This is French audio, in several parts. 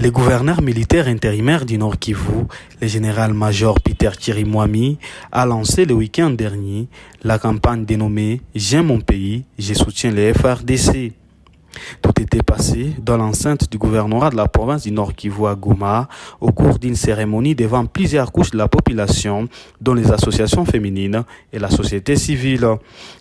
Le gouverneur militaire intérimaire du Nord Kivu, le général-major Peter Chirimwami, a lancé le week-end dernier la campagne dénommée « J'aime mon pays, je soutiens les FRDC ». Tout était passé dans l'enceinte du gouvernorat de la province du Nord Kivu à Goma au cours d'une cérémonie devant plusieurs couches de la population, dont les associations féminines et la société civile.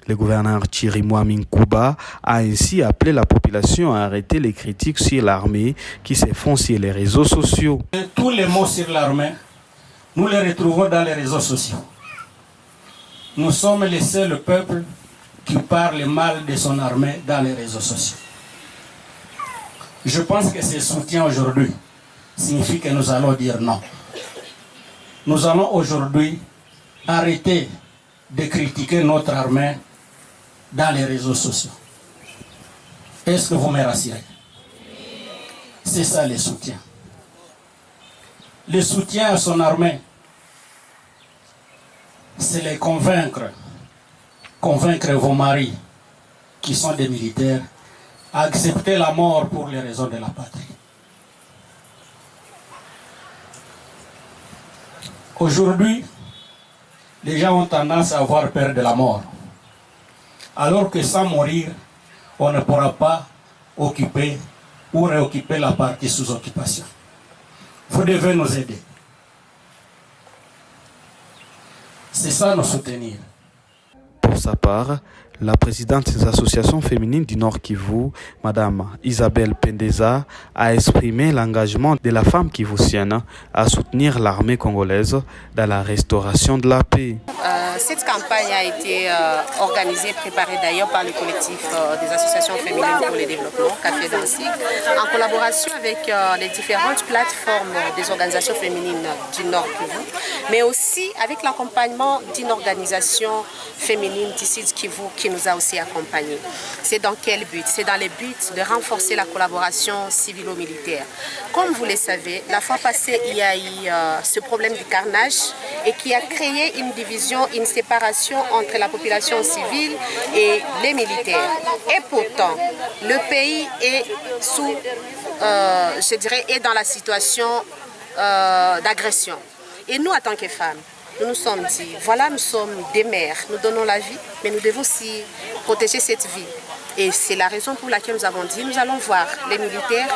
Le gouverneur Chirimwami Nkuba a ainsi appelé la population à arrêter les critiques sur l'armée qui se font sur les réseaux sociaux. Tous les mots sur l'armée, nous les retrouvons dans les réseaux sociaux. Nous sommes les seuls peuples qui parlent mal de son armée dans les réseaux sociaux. Je pense que ce soutien aujourd'hui signifie que nous allons dire non. Nous allons aujourd'hui arrêter de critiquer notre armée dans les réseaux sociaux. Est-ce que vous me rassurez? C'est ça le soutien. Le soutien à son armée, c'est les convaincre vos maris qui sont des militaires à accepter la mort pour les raisons de la patrie. Aujourd'hui, les gens ont tendance à avoir peur de la mort, alors que sans mourir, on ne pourra pas occuper ou réoccuper la partie sous occupation. Vous devez nous aider. C'est ça nous soutenir. Pour sa part, la présidente des associations féminines du Nord Kivu, Madame Isabelle Pendeza, a exprimé l'engagement de la femme kivusienne à soutenir l'armée congolaise dans la restauration de la paix. Cette campagne a été organisée, préparée d'ailleurs par le collectif des associations féminines pour le développement, Café Danzig, en collaboration avec les différentes plateformes des organisations féminines du Nord Kivu, mais aussi avec l'accompagnement d'une organisation féminine d'ici de Kivu qui nous a aussi accompagnés. C'est dans quel but? C'est dans le but de renforcer la collaboration civilo-militaire. Comme vous le savez, la fois passée, il y a eu ce problème du carnage et qui a créé une division, une séparation entre la population civile et les militaires. Et pourtant, le pays est sous, je dirais, est dans la situation d'agression. Et nous, en tant que femmes, nous nous sommes dit, voilà, nous sommes des mères, nous donnons la vie, mais nous devons aussi protéger cette vie. Et c'est la raison pour laquelle nous avons dit, nous allons voir les militaires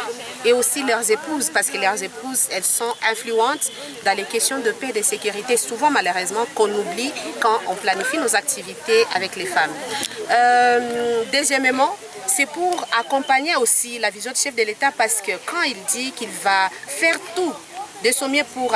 et aussi leurs épouses, parce que leurs épouses, elles sont influentes dans les questions de paix et de sécurité, souvent malheureusement qu'on oublie quand on planifie nos activités avec les femmes. Deuxièmement, c'est pour accompagner aussi la vision du chef de l'État, parce que quand il dit qu'il va faire tout de son mieux pour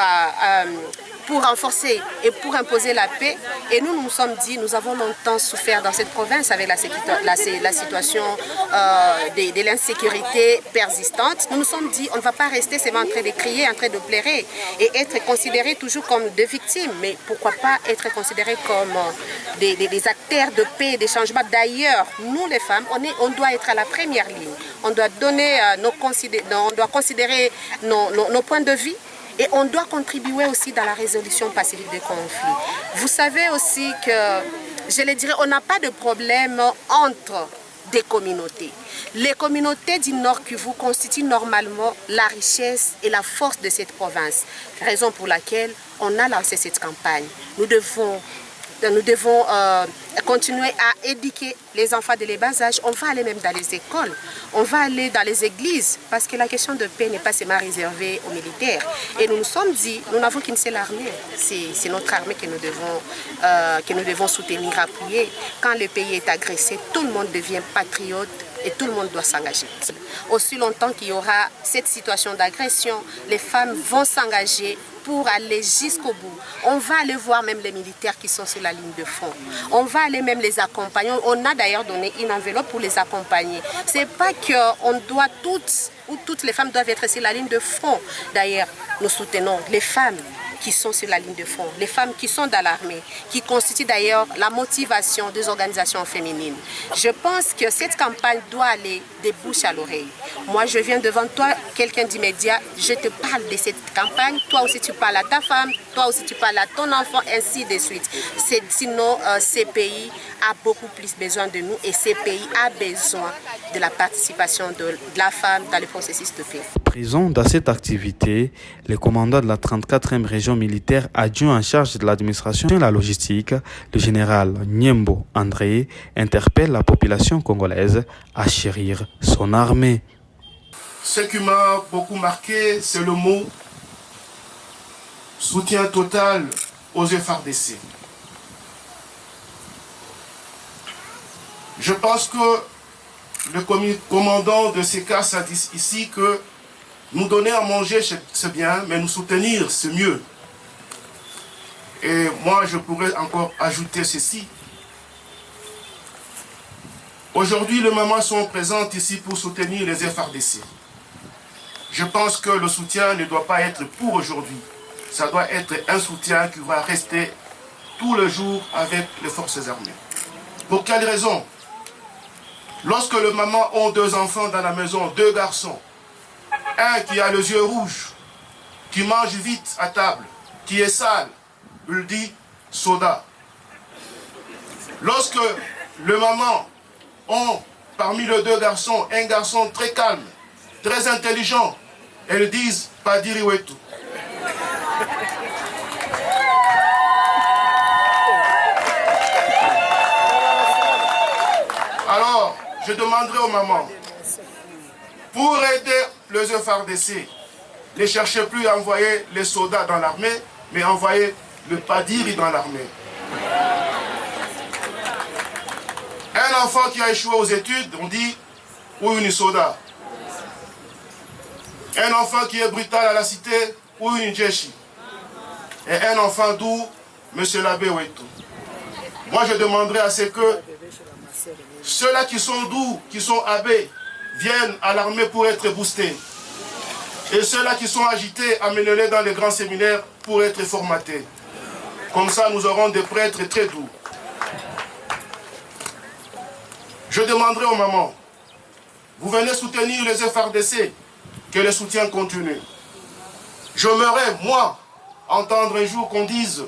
renforcer et pour imposer la paix. Et nous nous sommes dit, nous avons longtemps souffert dans cette province avec la situation de l'insécurité persistante. Nous nous sommes dit, on ne va pas rester seulement en train de crier, en train de pleurer et être considérés toujours comme des victimes. Mais pourquoi pas être considérés comme des acteurs de paix et de changement. D'ailleurs, nous les femmes, on doit être à la première ligne. On doit donner on doit considérer nos points de vue. Et on doit contribuer aussi dans la résolution pacifique des conflits. Vous savez aussi que, je le dirais, on n'a pas de problème entre des communautés. Les communautés du Nord Kivu constituent normalement la richesse et la force de cette province. Raison pour laquelle on a lancé cette campagne. Nous devons continuer à éduquer les enfants de les bas âge. On va aller même dans les écoles, on va aller dans les églises, parce que la question de paix n'est pas seulement réservée aux militaires. Et nous nous sommes dit, nous n'avons qu'une seule armée, c'est notre armée que nous devons soutenir, appuyer. Quand le pays est agressé, tout le monde devient patriote et tout le monde doit s'engager. Aussi longtemps qu'il y aura cette situation d'agression, les femmes vont s'engager pour aller jusqu'au bout. On va aller voir même les militaires qui sont sur la ligne de front. On va aller même les accompagner. On a d'ailleurs donné une enveloppe pour les accompagner. C'est pas qu'on doit toutes les femmes doivent être sur la ligne de front. D'ailleurs, nous soutenons les femmes qui sont sur la ligne de front, les femmes qui sont dans l'armée, qui constituent d'ailleurs la motivation des organisations féminines. Je pense que cette campagne doit aller des bouches à l'oreille. Moi, je viens devant toi, quelqu'un d'immédiat, je te parle de cette campagne, toi aussi tu parles à ta femme, toi aussi tu parles à ton enfant, ainsi de suite. Sinon, ces pays a beaucoup plus besoin de nous et ce pays a besoin de la participation de la femme dans le processus de paix. Présent dans cette activité, le commandant de la 34e région militaire adjoint en charge de l'administration et de la logistique, le général Nyembo André, interpelle la population congolaise à chérir son armée. Ce qui m'a beaucoup marqué, c'est le mot soutien total aux FARDC. Je pense que le commandant de CECAS a dit ici que nous donner à manger, c'est bien, mais nous soutenir, c'est mieux. Et moi, je pourrais encore ajouter ceci. Aujourd'hui, les mamans sont présentes ici pour soutenir les FARDC. Je pense que le soutien ne doit pas être pour aujourd'hui. Ça doit être un soutien qui va rester tout le jour avec les forces armées. Pour quelle raison? Lorsque les mamans ont 2 enfants dans la maison, 2 garçons, un qui a les yeux rouges, qui mange vite à table, qui est sale, il dit soda. Lorsque les mamans ont parmi les 2 garçons un garçon très calme, très intelligent, elles disent Padiriwetu. Alors, je demanderai aux mamans, pour aider les FARDC, ne cherchez plus à envoyer les soldats dans l'armée, mais envoyer le padiri dans l'armée. Un enfant qui a échoué aux études, on dit, ou une soda. Un enfant qui est brutal à la cité, ou une djeshi. Et un enfant doux, M. l'abbé Wetu. Moi, je demanderai à ce que ceux-là qui sont doux, qui sont abbés, viennent à l'armée pour être boostés. Et ceux-là qui sont agités, amenez-les dans les grands séminaires pour être formatés. Comme ça, nous aurons des prêtres très doux. Je demanderai aux mamans, vous venez soutenir les FARDC, que le soutien continue. J'aimerais, moi, entendre un jour qu'on dise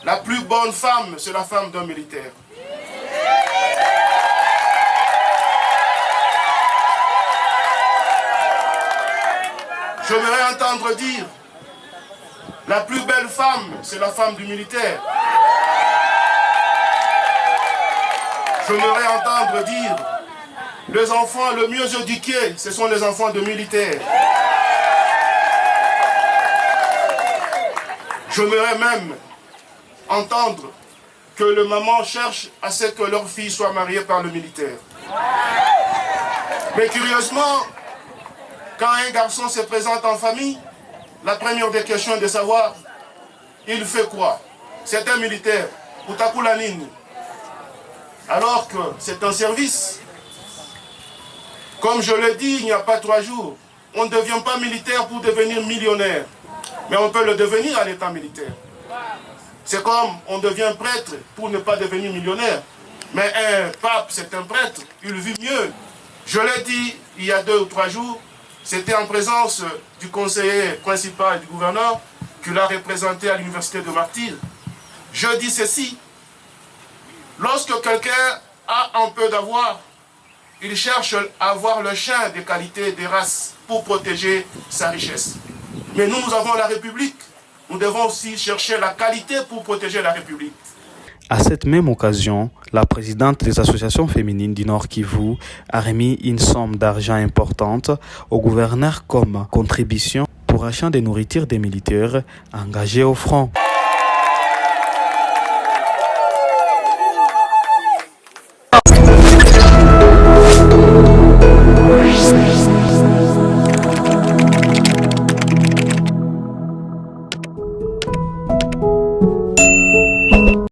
la plus bonne femme, c'est la femme d'un militaire. J'aimerais entendre dire la plus belle femme, c'est la femme du militaire. J'aimerais entendre dire les enfants le mieux éduqués, ce sont les enfants de militaires. J'aimerais même entendre que les mamans cherchent à ce que leur fille soit mariée par le militaire. Mais curieusement, quand un garçon se présente en famille, la première des questions est de savoir, il fait quoi? C'est un militaire, Utakulanine. Alors que c'est un service. Comme je l'ai dit il n'y a pas 3 jours, on ne devient pas militaire pour devenir millionnaire, mais on peut le devenir à l'état militaire. C'est comme on devient prêtre pour ne pas devenir millionnaire, mais un pape, c'est un prêtre, il vit mieux. Je l'ai dit il y a 2 ou 3 jours, c'était en présence du conseiller principal du gouverneur qui l'a représenté à l'université de Martyr. Je dis ceci, lorsque quelqu'un a un peu d'avoir, il cherche à avoir le chien des qualités, des races pour protéger sa richesse. Mais nous avons la République. Nous devons aussi chercher la qualité pour protéger la République. À cette même occasion, la présidente des associations féminines du Nord Kivu a remis une somme d'argent importante au gouverneur comme contribution pour achat de nourriture des militaires engagés au front.